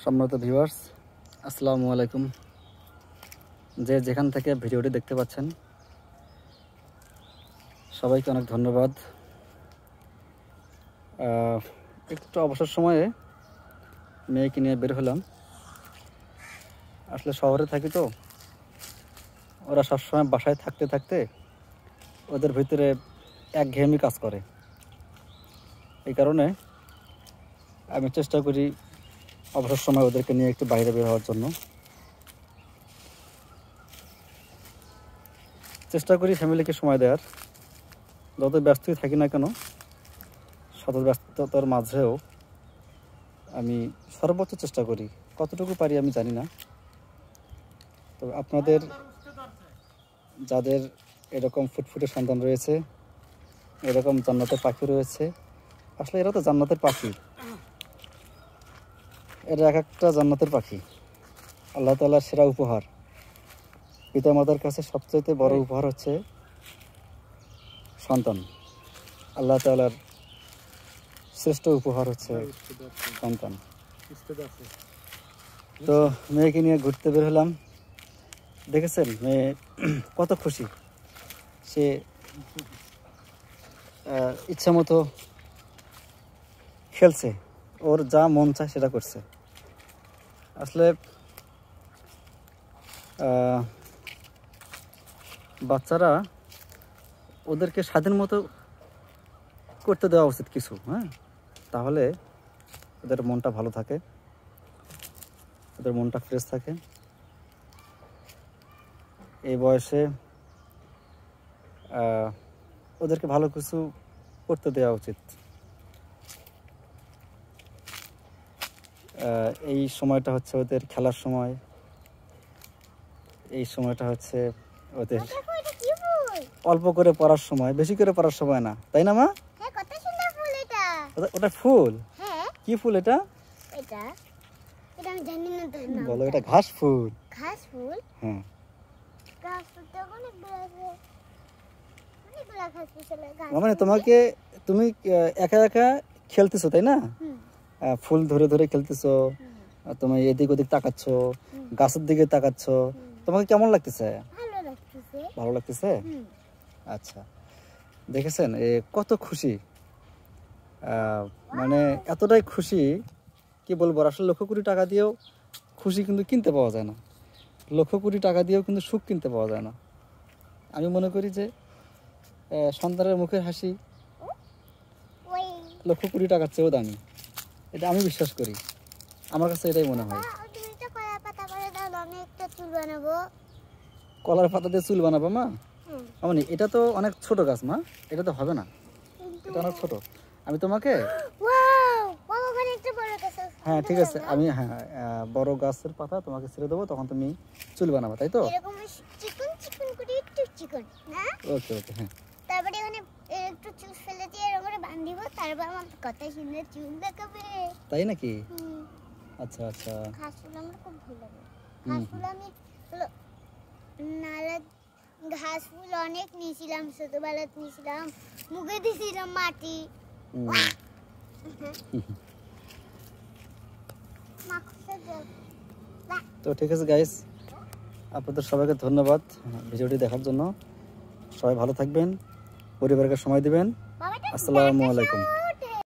সম্মানিত ভিউয়ার্স, আসসালামু আলাইকুম। যে যেখান থেকে ভিডিওটি দেখতে পাচ্ছেন সবাইকে অনেক ধন্যবাদ। একটু অবসর সময়ে মেয়েকে নিয়ে বের হলাম। আসলে শহরে থাকি তো, ওরা সবসময় বাসায় থাকতে থাকতে ওদের ভিতরে একঘেয়েমি কাজ করে। এই কারণে আমি চেষ্টা করি অবসর সময় ওদেরকে নিয়ে একটু বাইরে বের হওয়ার জন্য। চেষ্টা করি ফ্যামিলিকে সময় দেওয়ার। যত ব্যস্তই থাকি না কেন, শত ব্যস্ততার মাঝেও আমি সর্বোচ্চ চেষ্টা করি। কতটুকু পারি আমি জানি না। তো আপনাদের যাদের এরকম ফুটফুটে সন্তান রয়েছে, এরকম জান্নাতের পাখি রয়েছে, আসলে এরা তো জান্নাতের পাখি। এরা এক একটা জান্নাতের পাখি, আল্লাহ তাআলার সেরা উপহার। পিতা মাতার কাছে সবচেয়ে বড় উপহার হচ্ছে সন্তান। আল্লাহ তাআলার শ্রেষ্ঠ উপহার হচ্ছে সন্তান। তো মেয়েকে নিয়ে ঘুরতে বের হলাম। দেখেছেন মেয়ে কত খুশি। সে ইচ্ছা মতো খেলছে, ওর যা মন চায় সেটা করছে। আসলে বাচ্চারা ওদেরকে স্বাধীন মতো করতে দেওয়া উচিত কিছু, তাহলে ওদের মনটা ভালো থাকে, ওদের মনটা ফ্রেশ থাকে। এই বয়সে ওদেরকে ভালো কিছু করতে দেওয়া উচিত। এই সময়টা হচ্ছে ওদের খেলার সময়, এই সময়টা হচ্ছে ওদের অল্প করে পড়ার সময়, বেশি করে পড়ার সময় না, তাই না মা? ওটা ফুল? কি ফুল এটা? বলো, এটা ঘাস ফুল। ঘাস ফুল? হ্যাঁ। মানে তুমি একা একা খেলতেছো, তাই না? ফুল ধরে ধরে খেলতেছো, তুমি এদিক ওদিক তাকাচ্ছ, গাছের দিকে তাকাচ্ছ। তোমাকে কেমন লাগতেছে? ভালো লাগতেছে। আচ্ছা, দেখেছেন কত খুশি, মানে এতটাই খুশি কি বলবো। আসলে লক্ষ কোটি টাকা দিয়েও খুশি কিন্তু কিনতে পাওয়া যায় না, লক্ষ কোটি টাকা দিয়েও কিন্তু সুখ কিনতে পাওয়া যায় না। আমি মনে করি যে সন্তানের মুখের হাসি লক্ষ কোটি টাকার চেয়েও দামি। এটা আমি বিশ্বাস করি, আমার কাছে এটাই মনে হয়। কলার পাতা দিয়ে চুল বানাবো মা? মানে এটা তো অনেক ছোট গাছ মা, এটা তো হবে না, এটা অনেক ছোট। আমি তোমাকে হ্যাঁ ঠিক আছে, আমি বড় গাছের পাতা তোমাকে ছেড়ে দেবো, তখন তুমি চুল বানাবো, তাই তো? ওকে ওকে, হ্যাঁ। তারপরে এখানে একটু চুল ফেলে দিয়ে এরকম করে বাঁধিব, তারপর আমার কত সুন্দর চুল দেখাবে। তাই নাকি? আচ্ছা আচ্ছা। ঘাস ফুল আমার খুব ভালো লাগে। ঘাস ফুল আমি নালা ঘাস ফুল অনেক নিয়েছিলাম, ছোটবেলায় নিয়েছিলাম, মুখে দিয়েছিলাম মাটি। তো ঠিক আছে গাইস, আপনাদের সবাইকে ধন্যবাদ ভিডিওটি দেখার জন্য। সবাই ভালো থাকবেন, পরিবারকে সময় দিবেন। আসসালামু আলাইকুম।